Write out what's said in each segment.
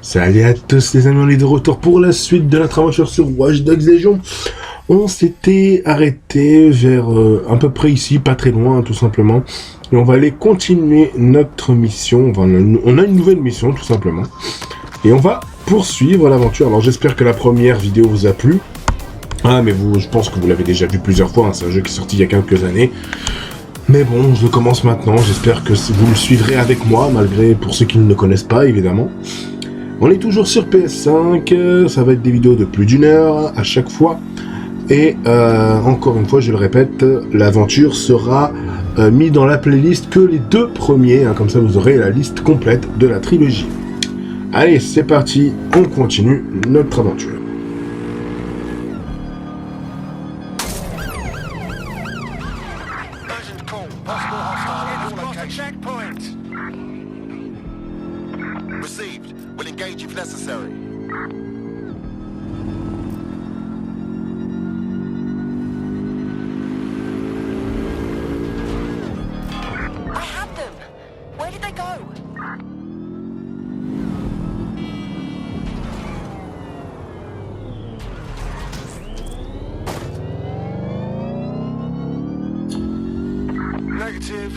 Salut à tous les amis, on est de retour pour la suite de notre aventure sur Watch Dogs Légion. On s'était arrêté vers à peu près ici, pas très loin tout simplement. Et on va aller continuer notre mission. On a une nouvelle mission tout simplement. Et on va poursuivre l'aventure. Alors j'espère que la première vidéo vous a plu. Ah mais je pense que vous l'avez déjà vu plusieurs fois, hein. C'est un jeu qui est sorti il y a quelques années. Mais bon, je le commence maintenant. J'espère que vous le suivrez avec moi, malgré pour ceux qui ne le connaissent pas évidemment. On est toujours sur PS5, ça va être des vidéos de plus d'1 heure à chaque fois. Et encore une fois, je le répète, l'aventure sera mise dans la playlist que les 2 premiers, hein, comme ça vous aurez la liste complète de la trilogie. Allez, c'est parti, on continue notre aventure.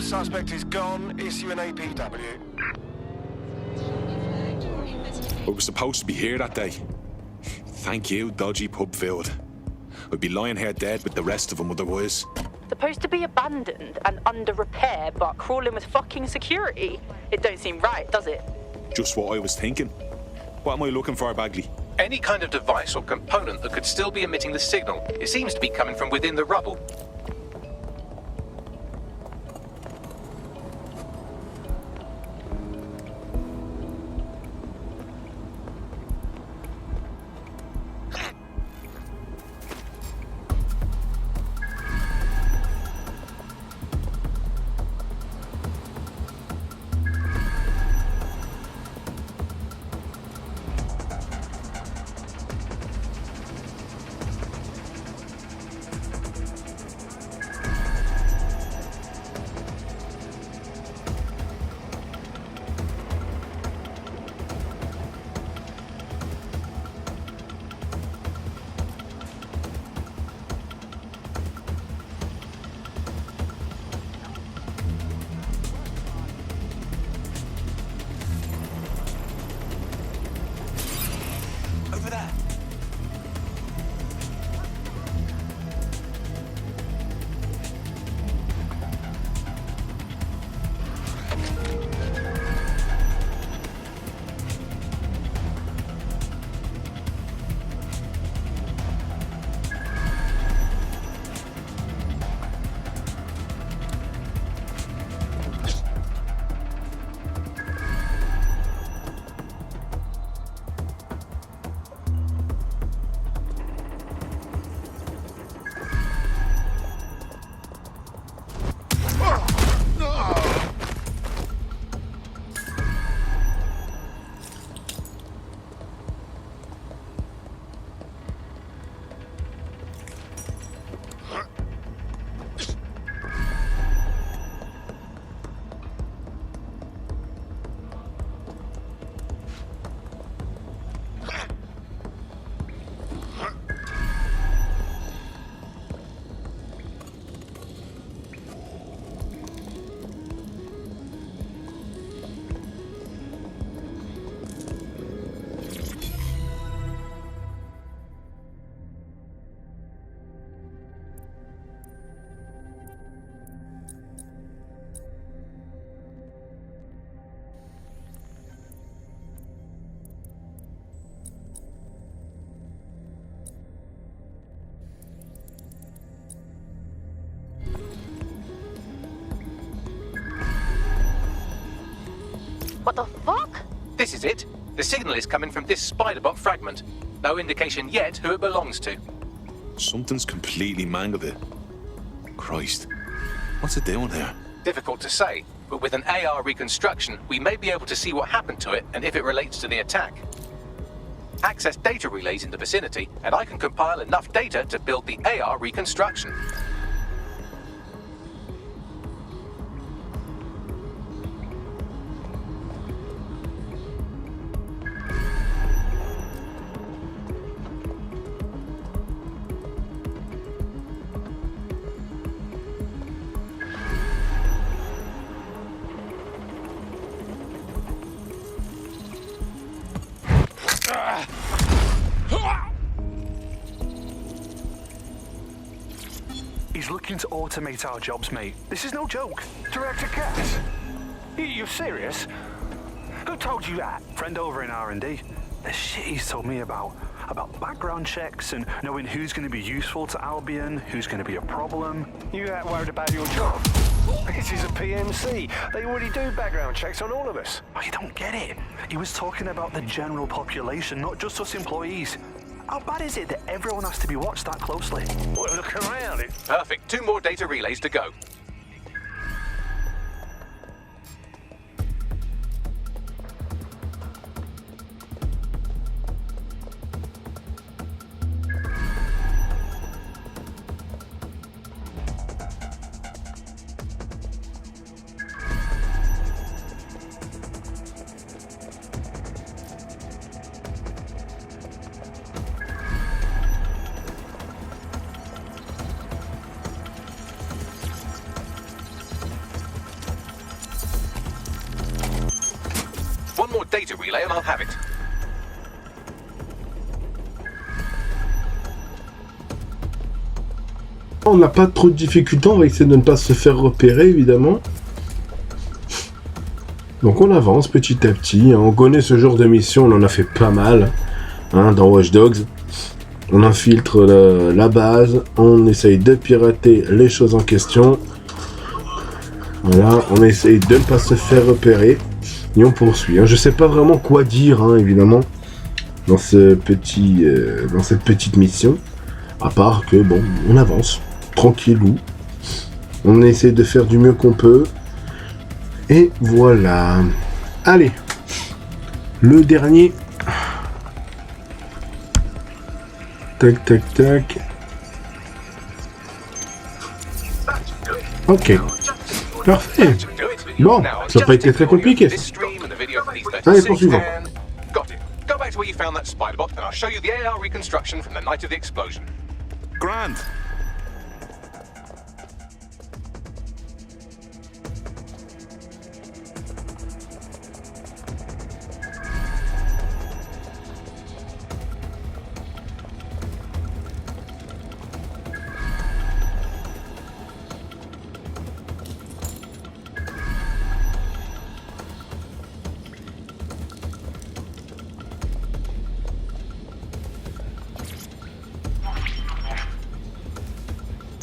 Suspect is gone. Issue an APW. I was supposed to be here that day. Thank you, dodgy pub field. I'd be lying here dead with the rest of them otherwise. Supposed to be abandoned and under repair, but crawling with fucking security. It don't seem right, does it? Just what I was thinking. What am I looking for, Bagley? Any kind of device or component that could still be emitting the signal. It seems to be coming from within the rubble. What the fuck? This is it. The signal is coming from this spider-bot fragment. No indication yet who it belongs to. Something's completely mangled it. Christ. What's it doing here? Difficult to say, but with an AR reconstruction, we may be able to see what happened to it and if it relates to the attack. Access data relays in the vicinity, and I can compile enough data to build the AR reconstruction. looking to automate our jobs, mate. This is no joke. Director Cass? You serious? Who told you that? Friend over in R&D. The shit he's told me about background checks and knowing who's going to be useful to Albion, who's going to be a problem. You that worried about your job? This is a PMC. They already do background checks on all of us. Oh, you don't get it. He was talking about the general population, not just us employees. How bad is it that everyone has to be watched that closely? Well, look around. Perfect. 2 more data relays to go. One more data relay and I'll have it. On n'a pas trop de difficultés, on va essayer de ne pas se faire repérer évidemment. Donc on avance petit à petit, hein. On connaît ce genre de mission, on en a fait pas mal hein, dans Watch Dogs. On infiltre la base, on essaye de pirater les choses en question. Voilà, on essaye de ne pas se faire repérer. Et on poursuit. Hein. Je sais pas vraiment quoi dire, hein, évidemment, dans cette petite mission. À part que, bon, on avance, tranquillou. On essaie de faire du mieux qu'on peut. Et voilà. Allez. Le dernier. Tac, tac, tac. Ok. Parfait. Bon, ça n'a pas été très compliqué. Allez, poursuivons. Got it. Go back to where you found that spider bot and I'll show you the AR reconstruction from the night of the explosion. Grand.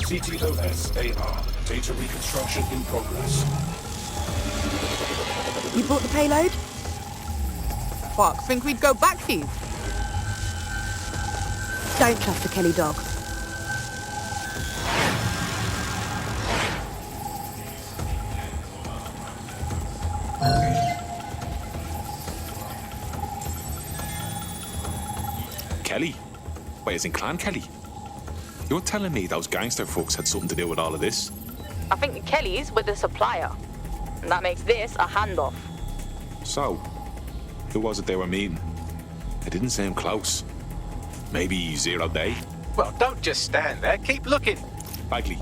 CTOS AR. Data reconstruction in progress. You brought the payload? Fuck, think we'd go back for you? Don't trust the Kelly dog. Kelly? Wait, as in Clan Kelly? You're telling me those gangster folks had something to do with all of this? I think the Kellys were the supplier. And that makes this a handoff. So, who was it they were meeting? It didn't seem close. Maybe 0 Day? Well, don't just stand there. Keep looking. Bagley,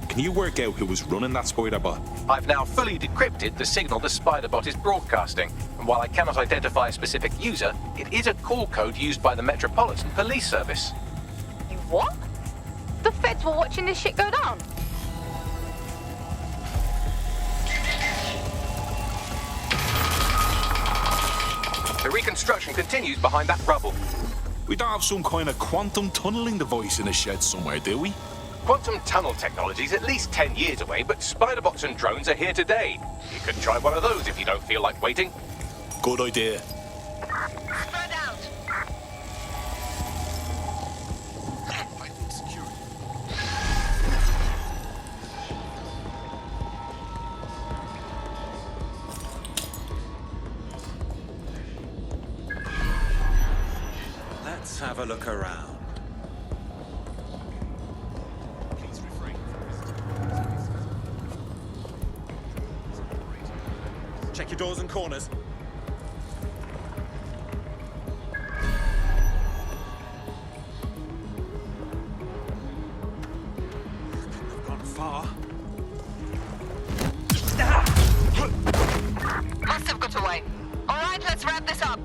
can you work out who was running that spider bot? I've now fully decrypted the signal the spider bot is broadcasting. And while I cannot identify a specific user, it is a call code used by the Metropolitan Police Service. You what? The feds were watching this shit go down. The reconstruction continues behind that rubble. We don't have some kind of quantum tunneling device in a shed somewhere, do we? Quantum tunnel technology is at least 10 years away, but spider bots and drones are here today. You could try one of those if you don't feel like waiting. Good idea. Spread out. Let's have a look around. Check your doors and corners. Couldn't have gone far. Must have got away. All right, let's wrap this up.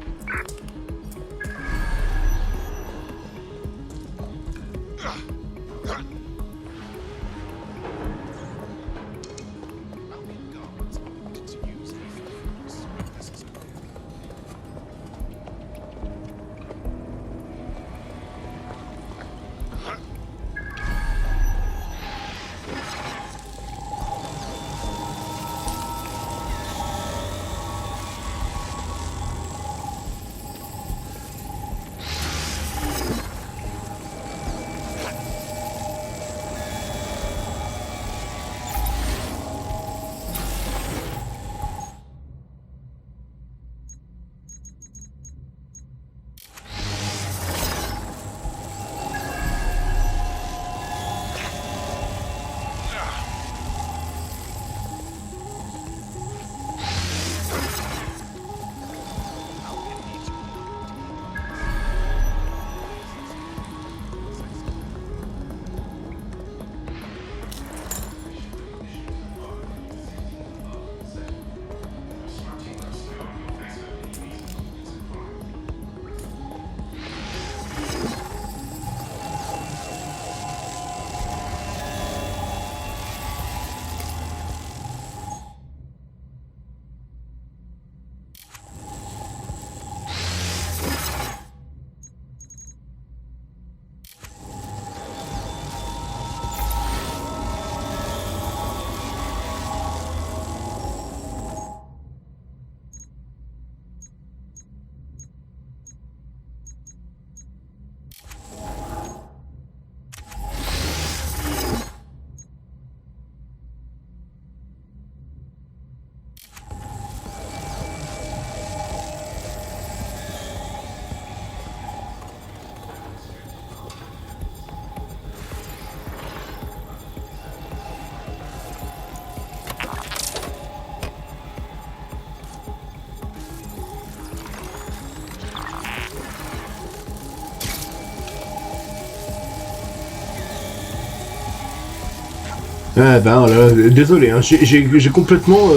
Ah ben là, désolé, hein, j'ai complètement...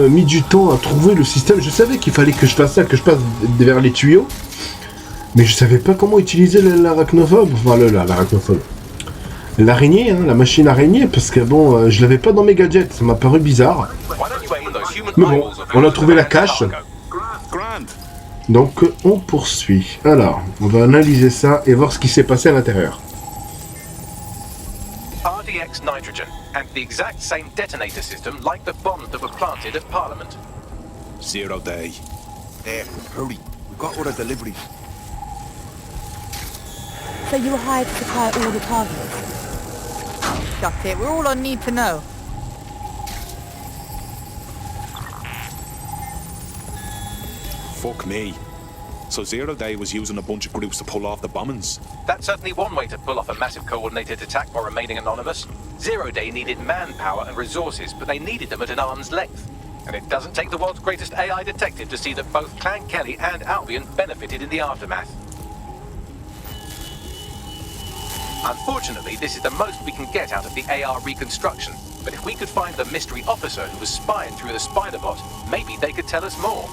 mis du temps à trouver le système. Je savais qu'il fallait que je fasse ça, que je passe vers les tuyaux. Mais je savais pas comment utiliser l'arachnophobe. Enfin, l'arachnophobe. L'araignée, hein, la machine araignée, parce que bon, je l'avais pas dans mes gadgets, ça m'a paru bizarre. Mais bon, on a trouvé la cache. Donc on poursuit. Alors, on va analyser ça et voir ce qui s'est passé à l'intérieur. RDX nitrogen and the exact same detonator system like the bombs that were planted at Parliament. 0 day. There, hurry. We've got other deliveries. So you were hired to supply all the targets? Shut it, we're all on need to know. Fuck me. So 0 day was using a bunch of groups to pull off the bombings. That's certainly one way to pull off a massive coordinated attack while remaining anonymous. 0 day needed manpower and resources, but they needed them at an arm's length. And it doesn't take the world's greatest AI detective to see that both Clan Kelly and Albion benefited in the aftermath. Unfortunately, this is the most we can get out of the AR reconstruction. But if we could find the mystery officer who was spying through the spider bot, maybe they could tell us more.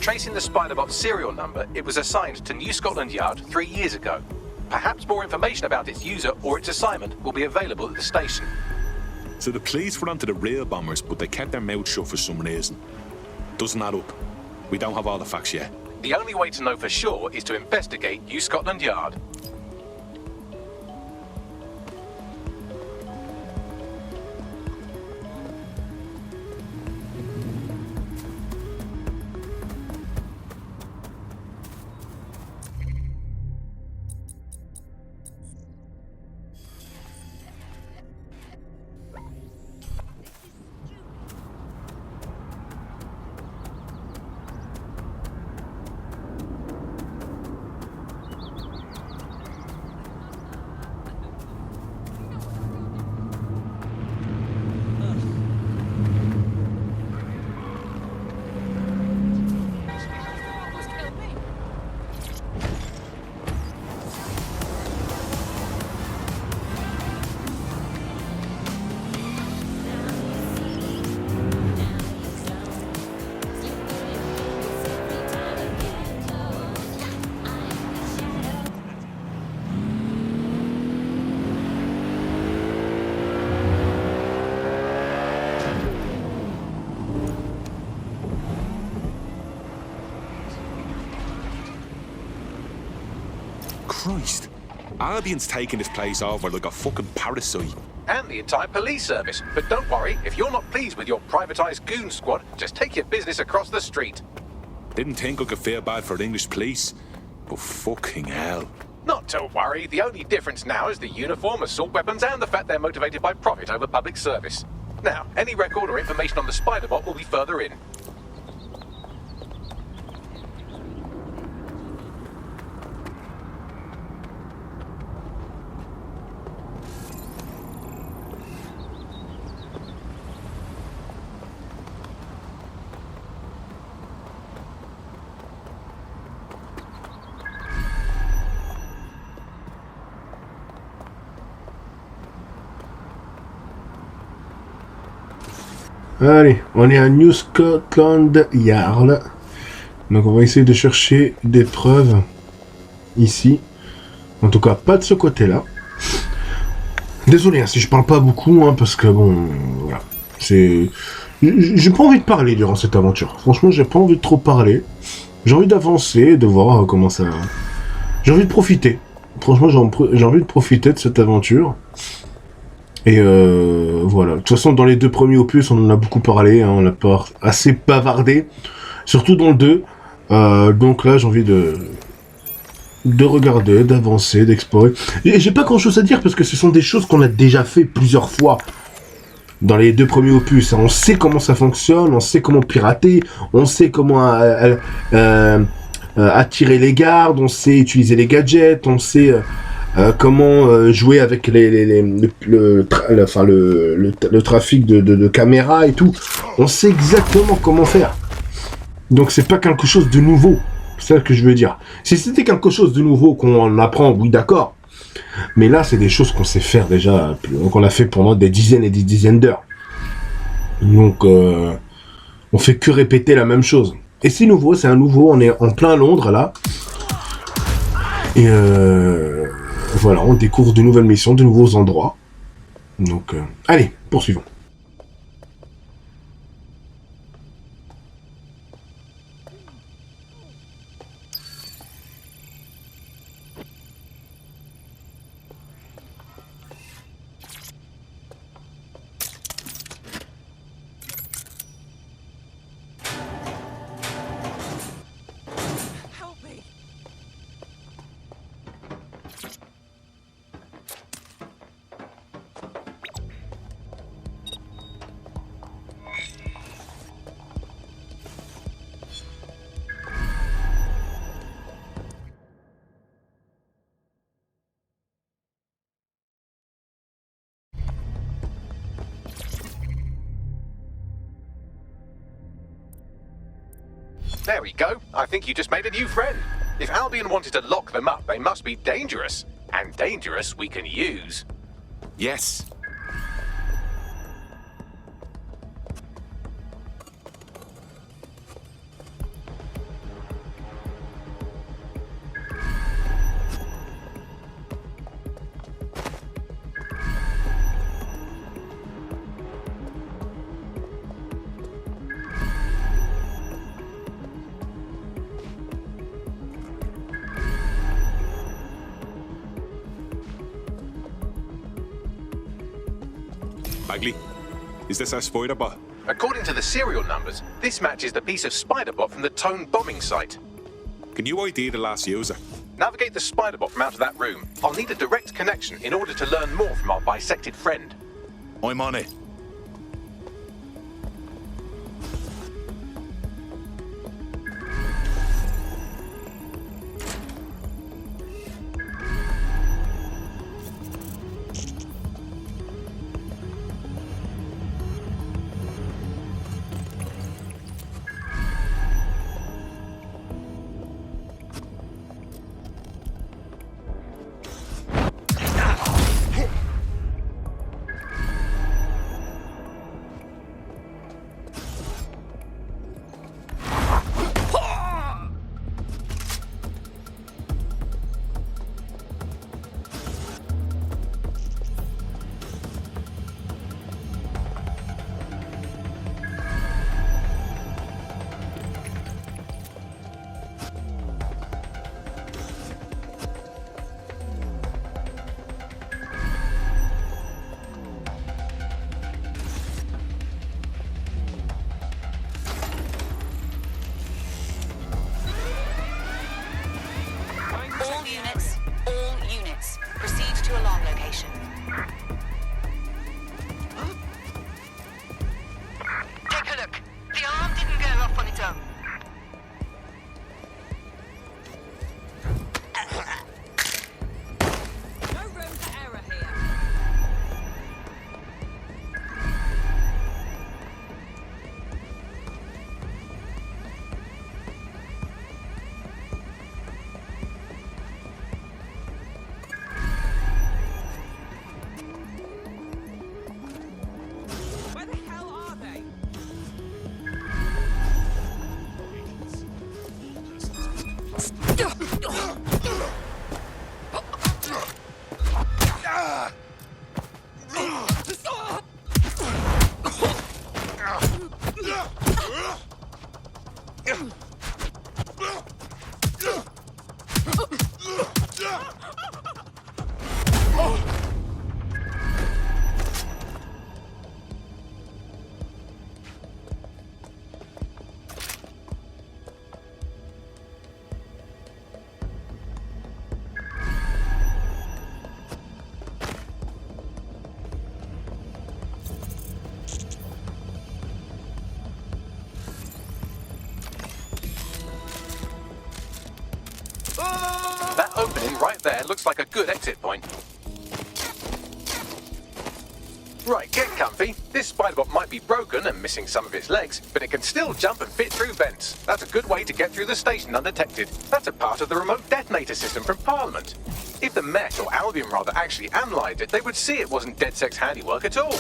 Tracing the Spiderbot's serial number, it was assigned to New Scotland Yard 3 years ago. Perhaps more information about its user or its assignment will be available at the station. So the police were onto the real bombers, but they kept their mouths shut for some reason. Doesn't add up. We don't have all the facts yet. The only way to know for sure is to investigate New Scotland Yard. Christ. Albion's taking this place over like a fucking parasite. And the entire police service. But don't worry, if you're not pleased with your privatized goon squad, just take your business across the street. Didn't think I could feel bad for the English police, but fucking hell. Not to worry, the only difference now is the uniform, assault weapons, and the fact they're motivated by profit over public service. Now, any record or information on the Spiderbot will be further in. Allez, on est à New Scotland Yard. Donc on va essayer de chercher des preuves ici. En tout cas, pas de ce côté-là. Désolé hein, si je parle pas beaucoup, hein, parce que bon, voilà. C'est... J'ai pas envie de parler durant cette aventure. Franchement, j'ai pas envie de trop parler. J'ai envie d'avancer, de voir comment ça va. J'ai envie de profiter. Franchement, j'ai envie de profiter de cette aventure. Et voilà. De toute façon, dans les 2 premiers opus, on en a beaucoup parlé. Hein, on a assez bavardé. Surtout dans le 2. Donc là, j'ai envie de regarder, d'avancer, d'explorer. Et j'ai pas grand chose à dire parce que ce sont des choses qu'on a déjà fait plusieurs fois dans les 2 premiers opus. On sait comment ça fonctionne, on sait comment pirater, on sait comment attirer les gardes, on sait utiliser les gadgets, on sait comment jouer avec le trafic de caméras et tout. On sait exactement comment faire. Donc c'est pas quelque chose de nouveau. C'est ça que je veux dire. Si c'était quelque chose de nouveau qu'on apprend, oui d'accord. Mais là, c'est des choses qu'on sait faire déjà, qu'on a fait pendant des dizaines et des dizaines d'heures. Donc, on fait que répéter la même chose. Et c'est nouveau, c'est un nouveau, on est en plein Londres là. Et voilà, on découvre de nouvelles missions, de nouveaux endroits. Donc, allez, poursuivons. There we go. I think you just made a new friend. If Albion wanted to lock them up, they must be dangerous. And dangerous we can use. Yes. Bagley, is this our spider bot? According to the serial numbers, this matches the piece of spider bot from the Tone bombing site. Can you ID the last user? Navigate the spider bot from out of that room. I'll need a direct connection in order to learn more from our bisected friend. I'm on it. All units, proceed to alarm location. Take a look. The alarm didn't go off on its own. No room for error here. That there looks like a good exit point. Right, get comfy. This spiderbot might be broken and missing some of its legs, but it can still jump and fit through vents. That's a good way to get through the station undetected. That's a part of the remote detonator system from Parliament. If the Met, or Albion rather, actually analysed it, they would see it wasn't DedSec's handiwork at all.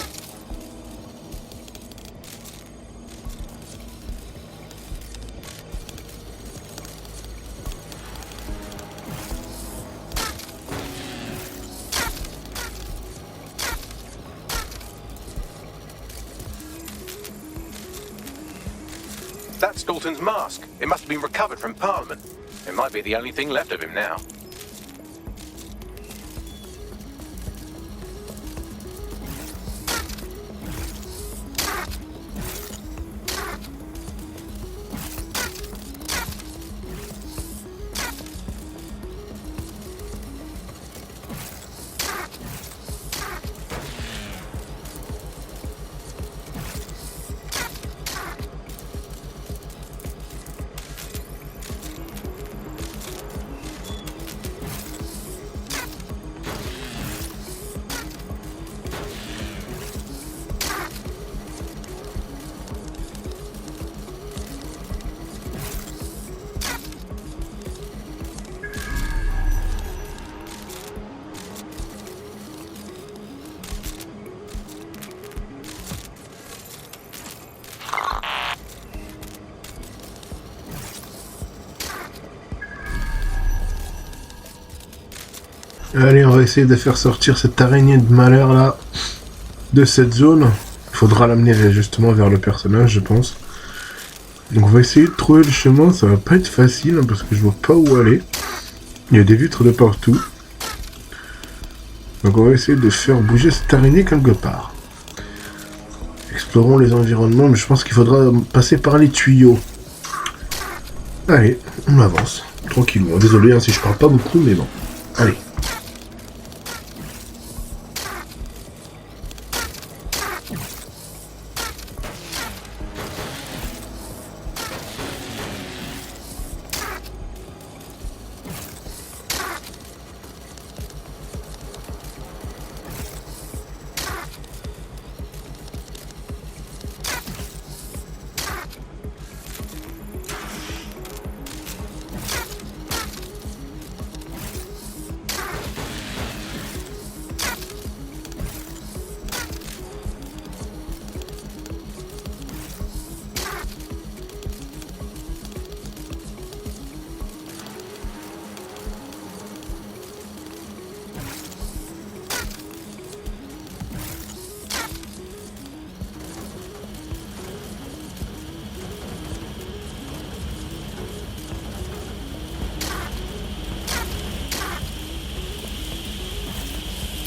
That's Dalton's mask. It must have been recovered from Parliament. It might be the only thing left of him now. Allez, on va essayer de faire sortir cette araignée de malheur là de cette zone. Il faudra l'amener justement vers le personnage, je pense. Donc on va essayer de trouver le chemin. Ça va pas être facile hein, parce que je vois pas où aller. Il y a des vitres de partout. Donc on va essayer de faire bouger cette araignée quelque part. Explorons les environnements, mais je pense qu'il faudra passer par les tuyaux. Allez, on avance. Tranquillement. Désolé hein, si je parle pas beaucoup, mais bon. Allez.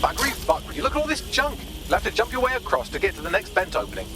Buggery buggery, look at all this junk. You'll have to jump your way across to get to the next vent opening.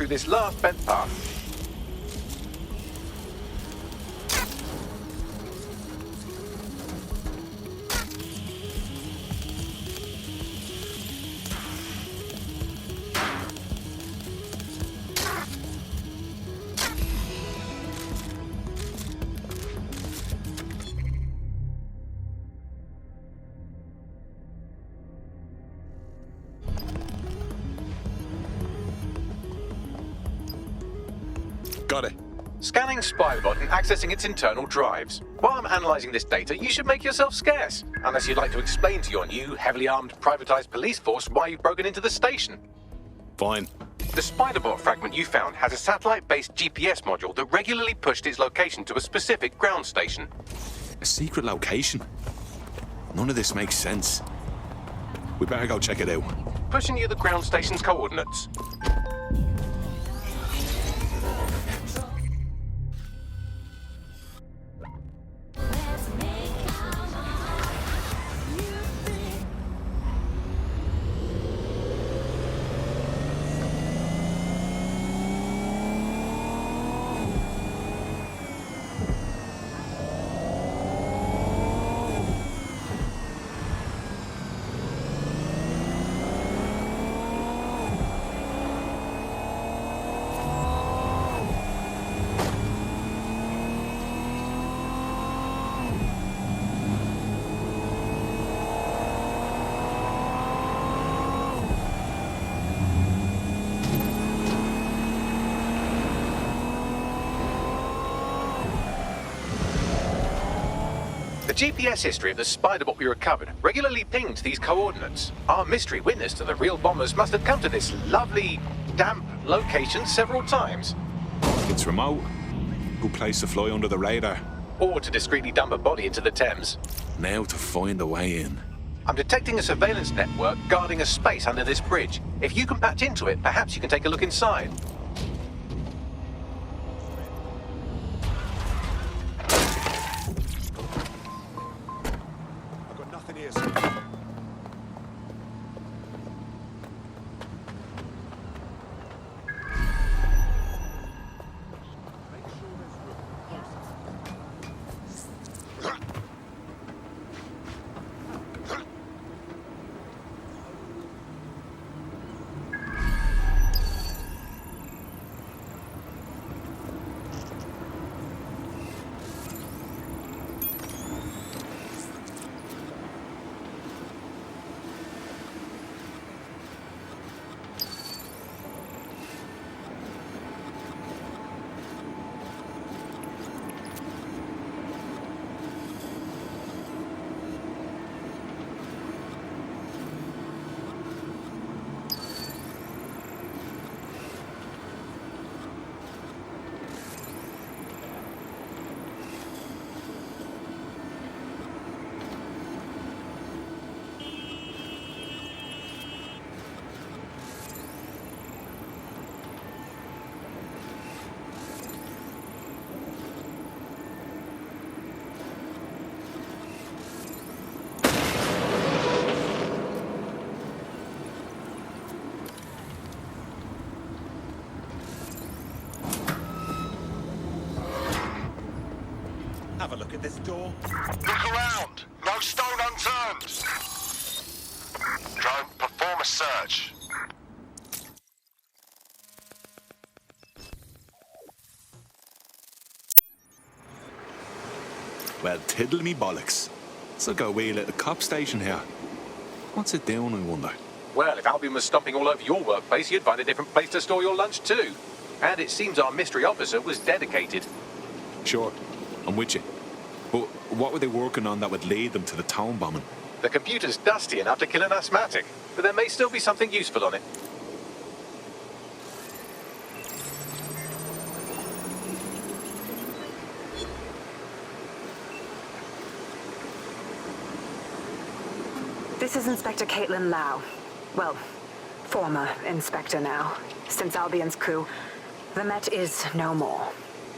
through this last bent path. Got it. Scanning Spybot and accessing its internal drives. While I'm analysing this data, you should make yourself scarce. Unless you'd like to explain to your new, heavily armed, privatised police force why you've broken into the station. Fine. The Spiderbot fragment you found has a satellite-based GPS module that regularly pushed its location to a specific ground station. A secret location? None of this makes sense. We better go check it out. Pushing you the ground station's coordinates. The GPS history of the Spiderbot we recovered regularly pinged these coordinates. Our mystery witness to the real bombers must have come to this lovely, damp location several times. It's remote. Good place to fly under the radar. Or to discreetly dump a body into the Thames. Now to find a way in. I'm detecting a surveillance network guarding a space under this bridge. If you can patch into it, perhaps you can take a look inside. I've got nothing here, sir. Have a look at this door. Look around! No stone unturned! Drone, perform a search. Well, tiddle me bollocks. It's like a wee little cop station here. What's it doing, I wonder? Well, if Albion was stomping all over your workplace, you'd find a different place to store your lunch too. And it seems our mystery officer was dedicated. Sure, I'm with you. But what were they working on that would lead them to the town bombing? The computer's dusty enough to kill an asthmatic, but there may still be something useful on it. This is Inspector Caitlin Lau. Well, former inspector now. Since Albion's coup, the Met is no more.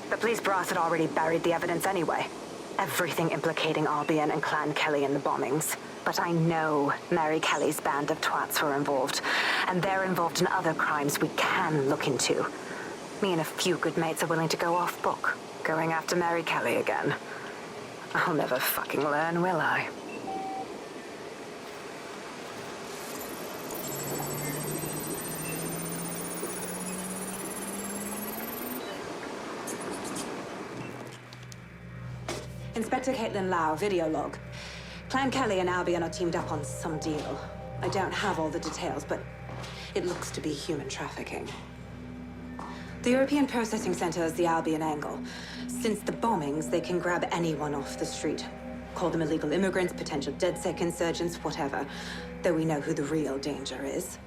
The police brass had already buried the evidence anyway. Everything implicating Albion and Clan Kelly in the bombings. But I know Mary Kelly's band of twats were involved, and they're involved in other crimes we can look into. Me and a few good mates are willing to go off book, going after Mary Kelly again. I'll never fucking learn, will I? Inspector Caitlin Lau, video log. Clan Kelly and Albion are teamed up on some deal. I don't have all the details, but it looks to be human trafficking. The European Processing Center is the Albion angle. Since the bombings, they can grab anyone off the street. Call them illegal immigrants, potential DedSec insurgents, whatever. Though we know who the real danger is.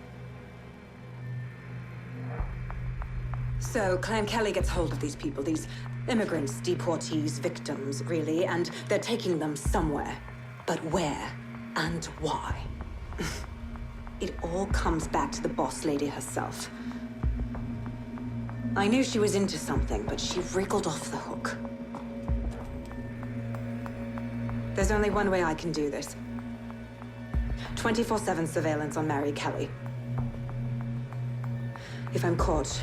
So, Clan Kelly gets hold of these people, these immigrants, deportees, victims, really, and they're taking them somewhere. But where and why? It all comes back to the boss lady herself. I knew she was into something, but she wriggled off the hook. There's only one way I can do this. 24/7 surveillance on Mary Kelly. If I'm caught,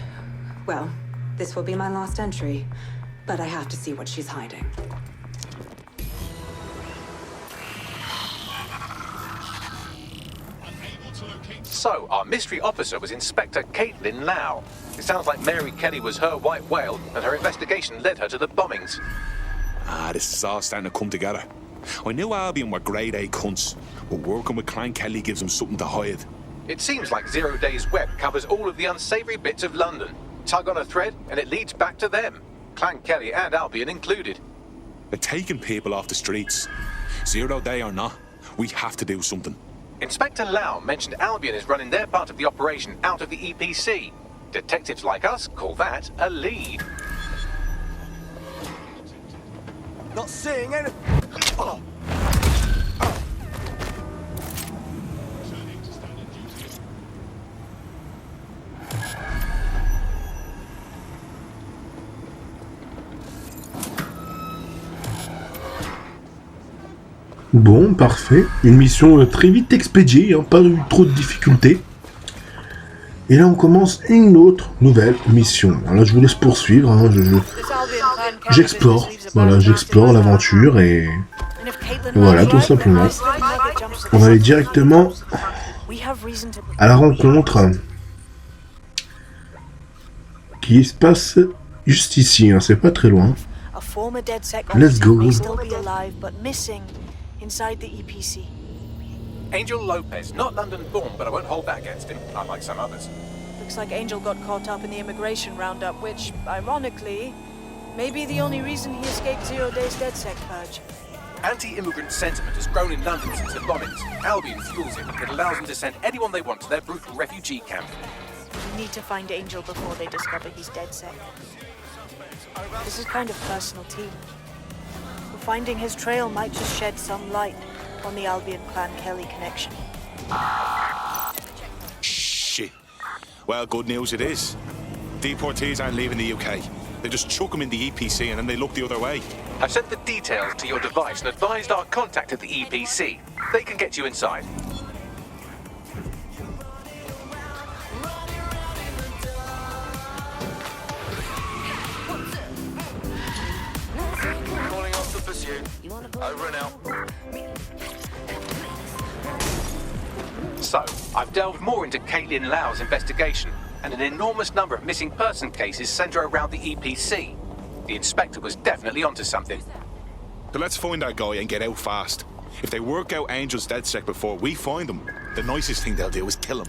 well, this will be my last entry. But I have to see what she's hiding. So, our mystery officer was Inspector Caitlin Lau. It sounds like Mary Kelly was her white whale, and her investigation led her to the bombings. This is all starting to come together. I knew Albion were grade A cunts, but working with Clan Kelly gives them something to hide. It seems like 0 Days Web covers all of the unsavory bits of London. Tug on a thread, and it leads back to them. Clan Kelly and Albion included. They're taking people off the streets. 0 Day or not, we have to do something. Inspector Lau mentioned Albion is running their part of the operation out of the EPC. Detectives like us call that a lead. Not seeing any... Oh. Bon, parfait. Une mission très vite expédiée, hein, pas eu trop de difficultés. Et là, on commence une autre nouvelle mission. Alors là, je vous laisse poursuivre. Hein, j'explore. Voilà, j'explore l'aventure et voilà, tout simplement. On va aller directement à la rencontre qui se passe juste ici. Hein, c'est pas très loin. Let's go. Inside the EPC. Angel Lopez, not London born, but I won't hold that against him, unlike some others. Looks like Angel got caught up in the immigration roundup, which, ironically, may be the only reason he escaped 0 Days DedSec purge. Anti-immigrant sentiment has grown in London since the bombings. Albion fuels it. It allows them to send anyone they want to their brutal refugee camp. We need to find Angel before they discover he's DedSec. This is kind of personal too. Finding his trail might just shed some light on the Albion Clan Kelly connection. Shit. Well, good news it is. Deportees aren't leaving the UK. They just chuck them in the EPC and then they look the other way. I've sent the details to your device and advised our contact at the EPC. They can get you inside. Over and out. So, I've delved more into Caitlin Lau's investigation, and an enormous number of missing person cases center around the EPC. The inspector was definitely onto something. So let's find that guy and get out fast. If they work out Angel's DedSec before we find them, the nicest thing they'll do is kill him.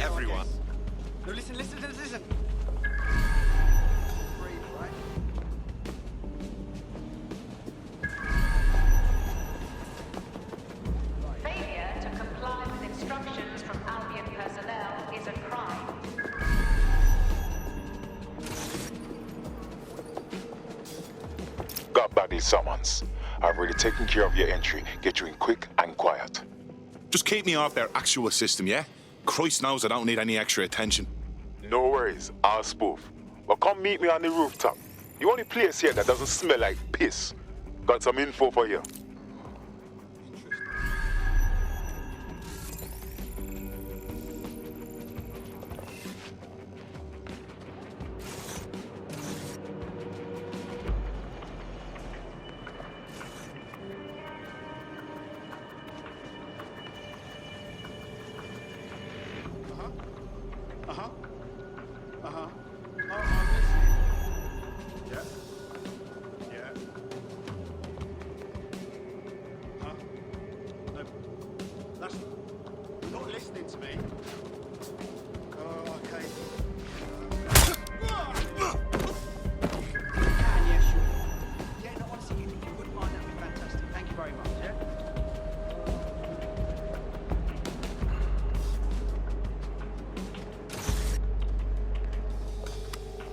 everyone. No, listen. Failure to comply with instructions from Albion personnel is a crime. Got Bagley summons. I've already taken care of your entry. Get you in quick and quiet. Just keep me off their actual system, yeah? Christ knows I don't need any extra attention. No worries, I'll spoof. But come meet me on the rooftop. The only place here that doesn't smell like piss. Got some info for you.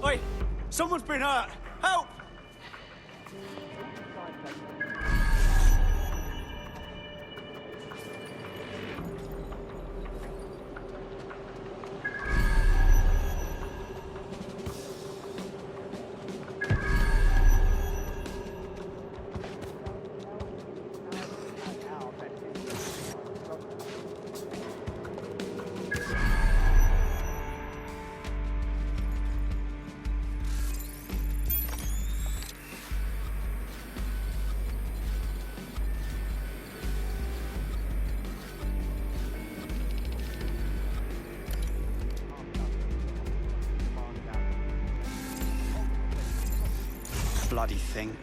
Oi! Someone's been hurt! Help! Bloody thing.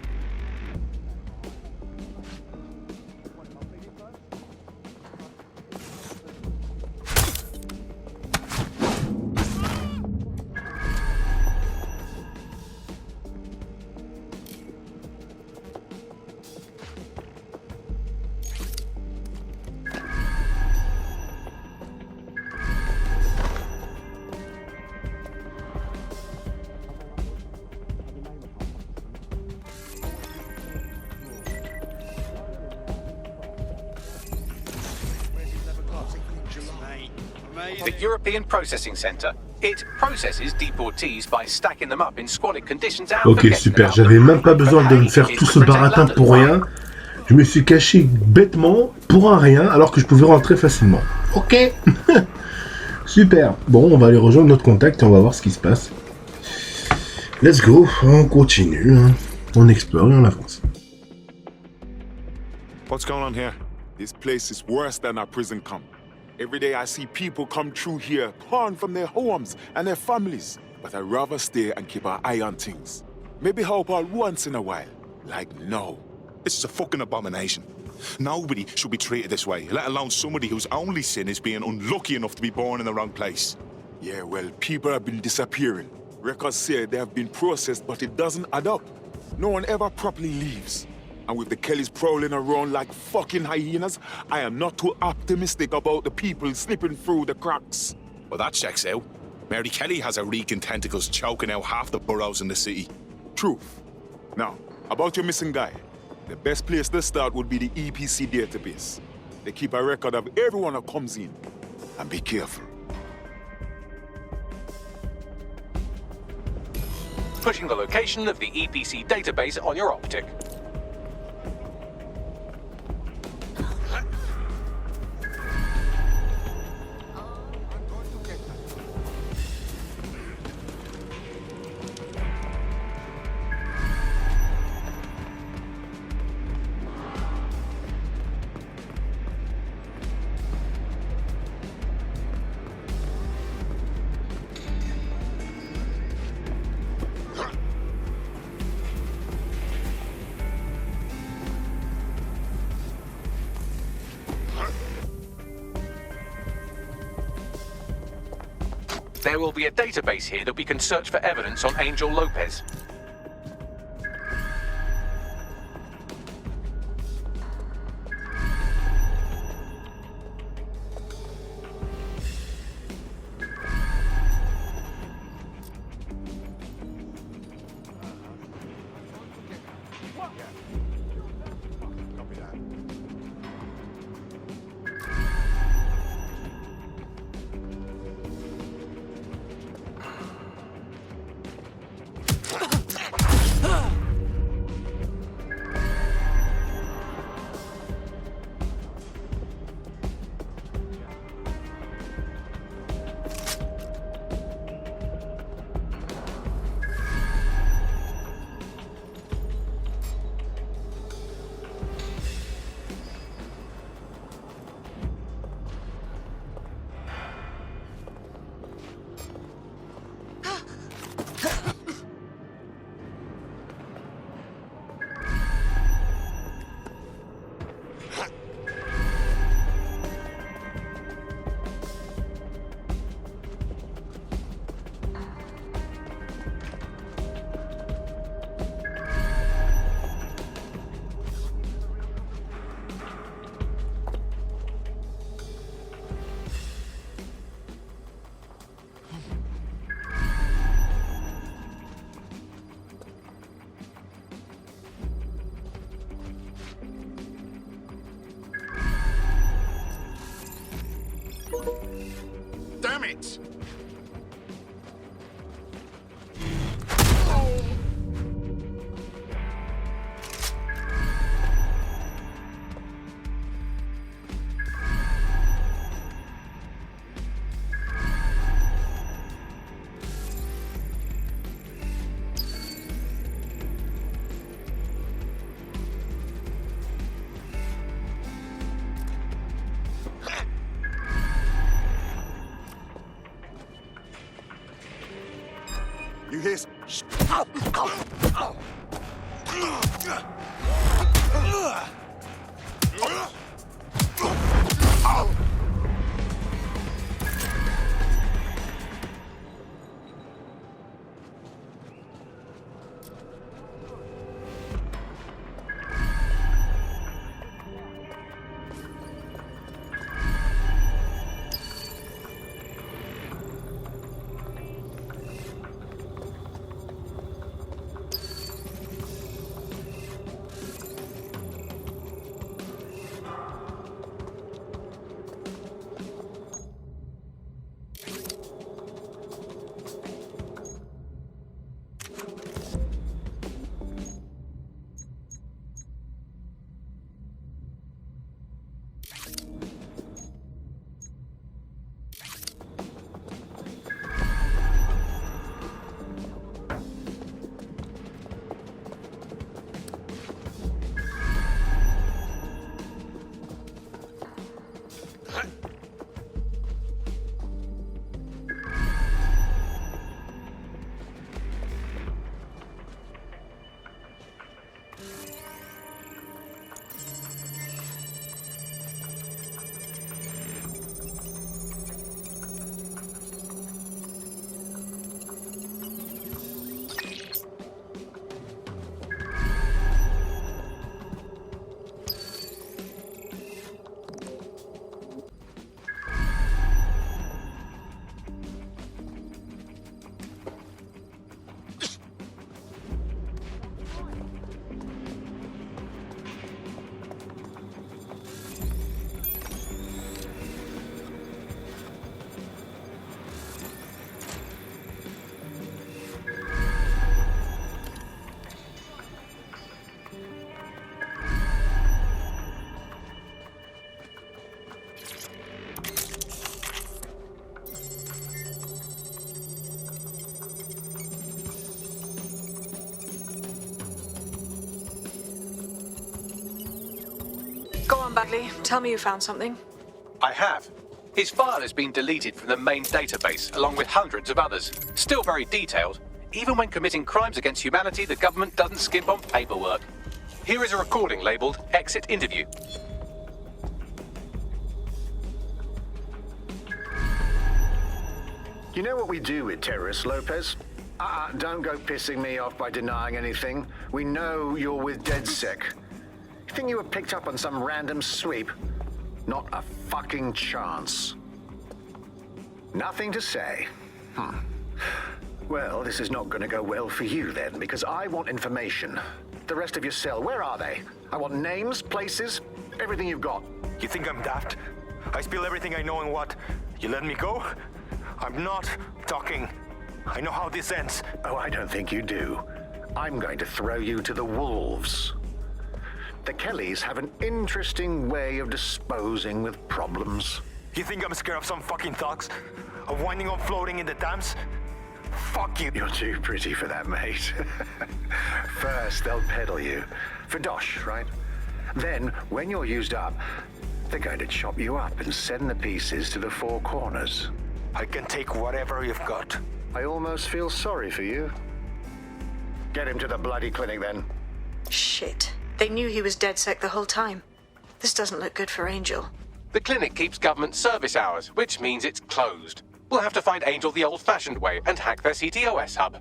The European Processing Center. It processes deportees by stacking them up in squalid conditions and Ok, super. J'avais même pas besoin de me faire tout ce baratin pour rien. Je me suis caché bêtement pour un rien alors que je pouvais rentrer facilement. Ok. Super. Bon, on va aller rejoindre notre contact et on va voir ce qui se passe. Let's go. On continue. On explore et on avance. What's going on here? This place is worse than a prison camp. Every day I see people come through here, torn from their homes and their families. But I'd rather stay and keep our eye on things. Maybe help out once in a while. Like now. This is a fucking abomination. Nobody should be treated this way, let alone somebody whose only sin is being unlucky enough to be born in the wrong place. Yeah, well, people have been disappearing. Records say they have been processed, but it doesn't add up. No one ever properly leaves. And with the Kellys prowling around like fucking hyenas, I am not too optimistic about the people slipping through the cracks. Well, that checks out. Mary Kelly has her reeking tentacles choking out half the boroughs in the city. Truth. Now, about your missing guy. The best place to start would be the EPC database. They keep a record of everyone that comes in. And be careful. Pushing the location of the EPC database on your optic. There will be a database here that we can search for evidence on Angel Lopez. Damn it! You hear? Go on, Bagley. Tell me you found something. I have. His file has been deleted from the main database, along with hundreds of others. Still very detailed. Even when committing crimes against humanity, the government doesn't skimp on paperwork. Here is a recording labelled Exit Interview. You know what we do with terrorists, Lopez? Don't go pissing me off by denying anything. We know you're with DedSec. You think you were picked up on some random sweep? Not a fucking chance. Nothing to say. Well, this is not going to go well for you then, because I want information. The rest of your cell, where are they? I want names, places, everything you've got. You think I'm daft? I spill everything I know and what? You let me go? I'm not talking. I know how this ends. Oh, I don't think you do. I'm going to throw you to the wolves. The Kellys have an interesting way of disposing with problems. You think I'm scared of some fucking thugs? Of winding up floating in the dams? Fuck you. You're too pretty for that, mate. First, they'll peddle you. For dosh, right? Then, when you're used up, they're going to chop you up and send the pieces to the four corners. I can take whatever you've got. I almost feel sorry for you. Get him to the bloody clinic, then. Shit. They knew he was DedSec the whole time. This doesn't look good for Angel. The clinic keeps government service hours, which means it's closed. We'll have to find Angel the old-fashioned way and hack their CTOS hub.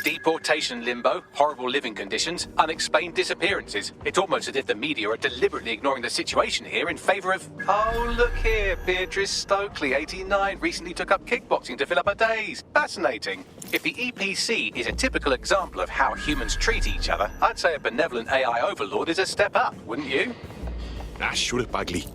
Deportation limbo, horrible living conditions, unexplained disappearances. It's almost as if the media are deliberately ignoring the situation here in favor of... Oh, look here, Beatrice Stokely, 89, recently took up kickboxing to fill up her days. Fascinating. If the EPC is a typical example of how humans treat each other, I'd say a benevolent AI overlord is a step up, wouldn't you? Shoot it, Bagley.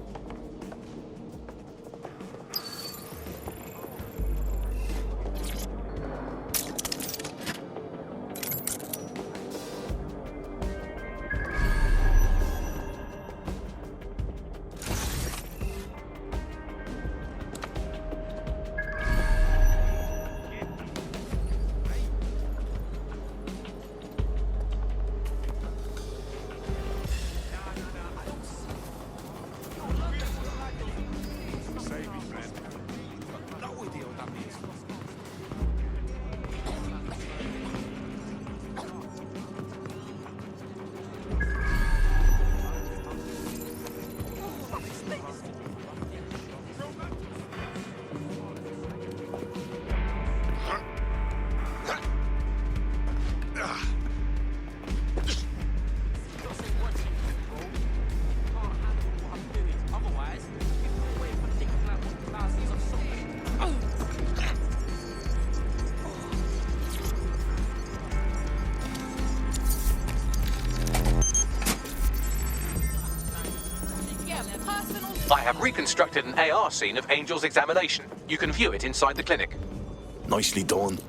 I have reconstructed an AR scene of Angel's examination. You can view it inside the clinic. Nicely done.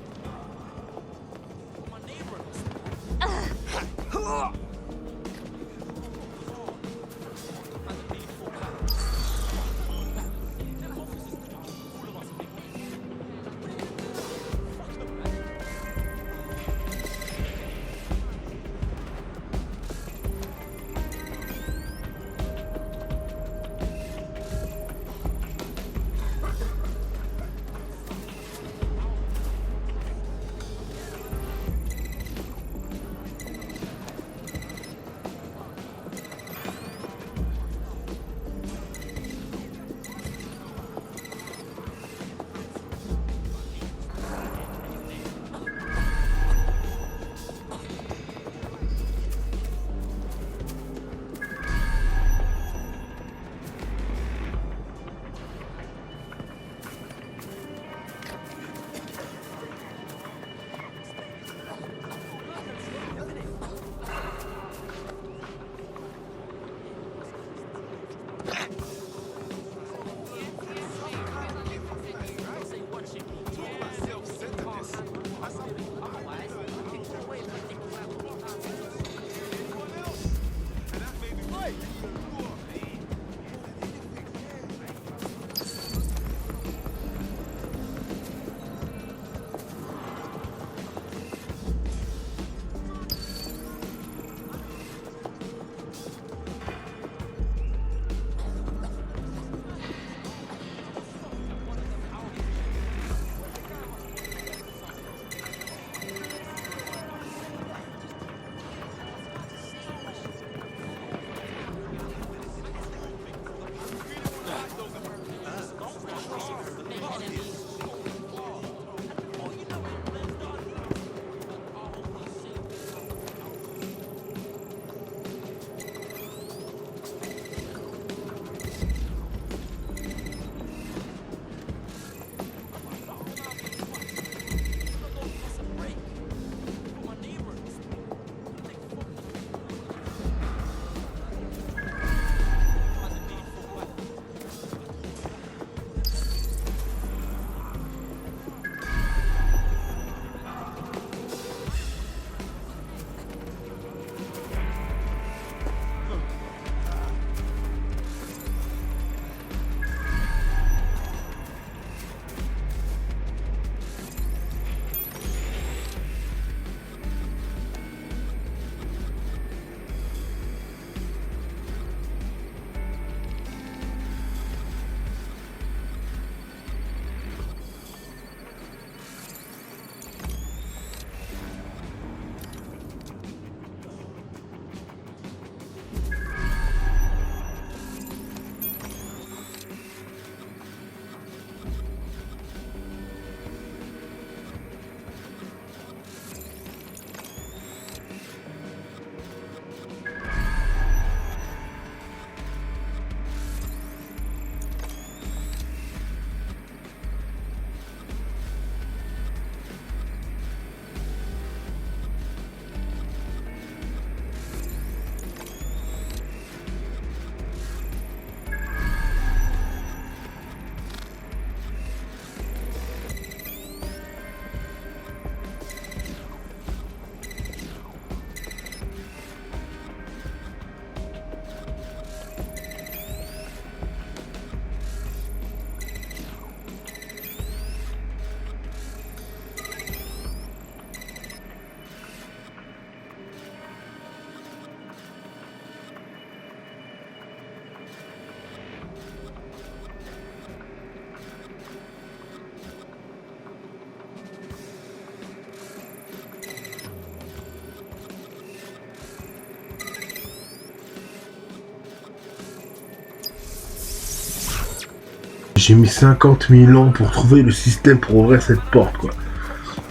j'ai mis 50 000 ans pour trouver le système pour ouvrir cette porte, quoi.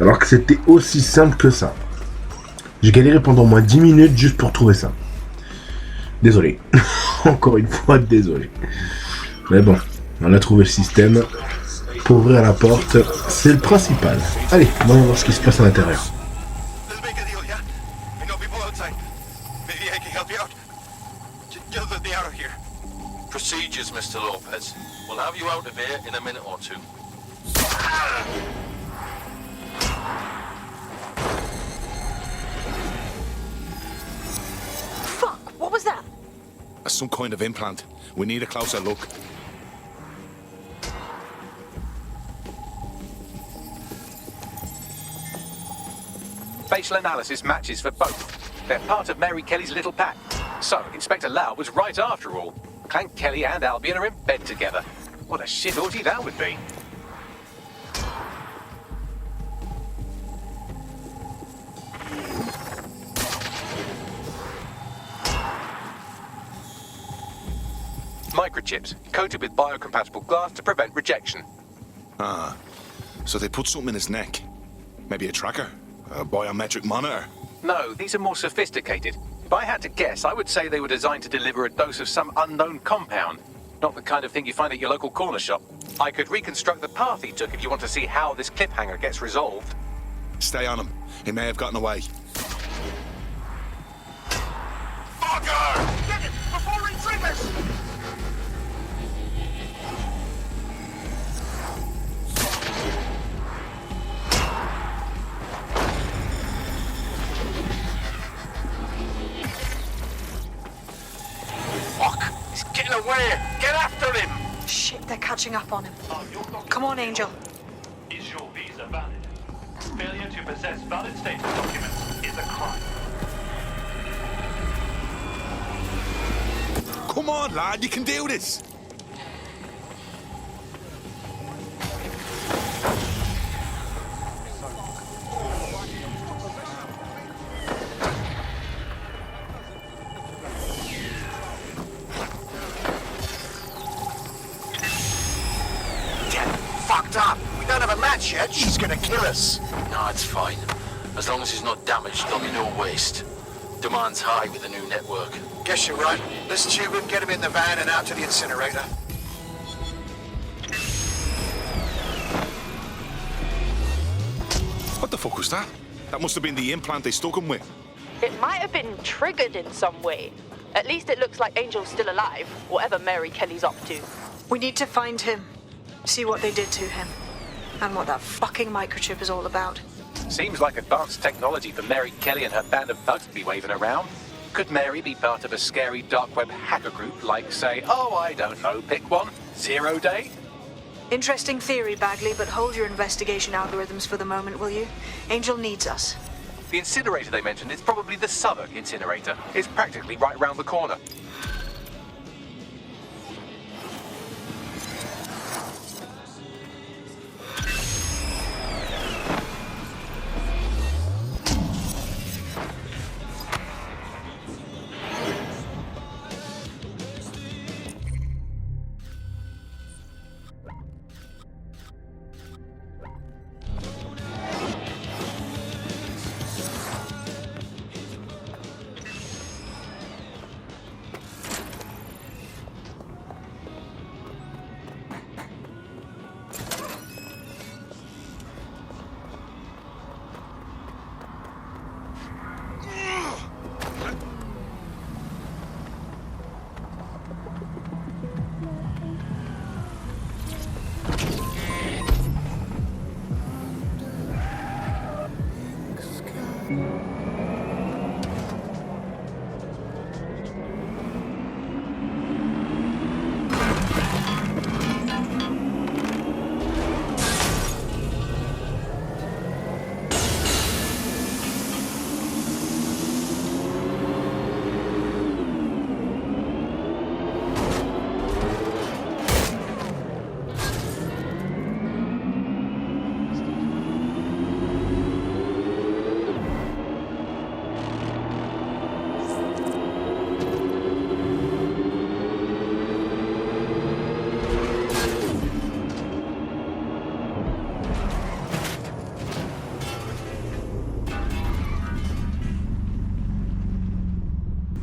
Alors que c'était aussi simple que ça. J'ai galéré pendant au moins 10 minutes juste pour trouver ça. Désolé. Encore une fois, désolé. Mais bon, on a trouvé le système pour ouvrir la porte. C'est le principal. Allez, on va voir ce qui se passe à l'intérieur. Procedures, Mr. Lopez. We'll have you out of here in a minute or two. Fuck, what was that? That's some kind of implant. We need a closer look. Facial analysis matches for both. They're part of Mary Kelly's little pack. So, Inspector Lau was right after all. Clank Kelly and Albion are in bed together. What a shit orgy that would be. Microchips, coated with biocompatible glass to prevent rejection. Ah, so they put something in his neck. Maybe a tracker? A biometric monitor? No, these are more sophisticated. If I had to guess, I would say they were designed to deliver a dose of some unknown compound. Not the kind of thing you find at your local corner shop. I could reconstruct the path he took if you want to see how this cliffhanger gets resolved. Stay on him. He may have gotten away. Fucker! Get him before he triggers! Fuck! He's getting away! Get after him! Shit, they're catching up on him. Come on, Angel. Is your visa valid? Failure to possess valid status documents is a crime. Come on, lad, you can do this! Up. We don't have a match yet. She's gonna kill us. No, it's fine. As long as he's not damaged, there'll be no waste. Demand's high with the new network. Guess you're right. Let's tube him, get him in the van and out to the incinerator. What the fuck was that? That must have been the implant they stuck him with. It might have been triggered in some way. At least it looks like Angel's still alive, whatever Mary Kelly's up to. We need to find him. See what they did to him. And what that fucking microchip is all about. Seems like advanced technology for Mary Kelly and her band of thugs to be waving around. Could Mary be part of a scary dark web hacker group like, say, oh, I don't know, pick one, 0 Day? Interesting theory, Bagley, but hold your investigation algorithms for the moment, will you? Angel needs us. The incinerator they mentioned is probably the Southwark incinerator. It's practically right round the corner.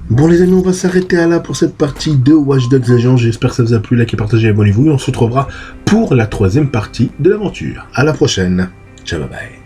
Bon les amis, on va s'arrêter à là pour cette partie de Watch Dogs Légion. J'espère que ça vous a plu, likez, partagez, abonnez-vous. Et on se retrouvera pour la 3e partie de l'aventure. À la prochaine. Ciao, bye bye.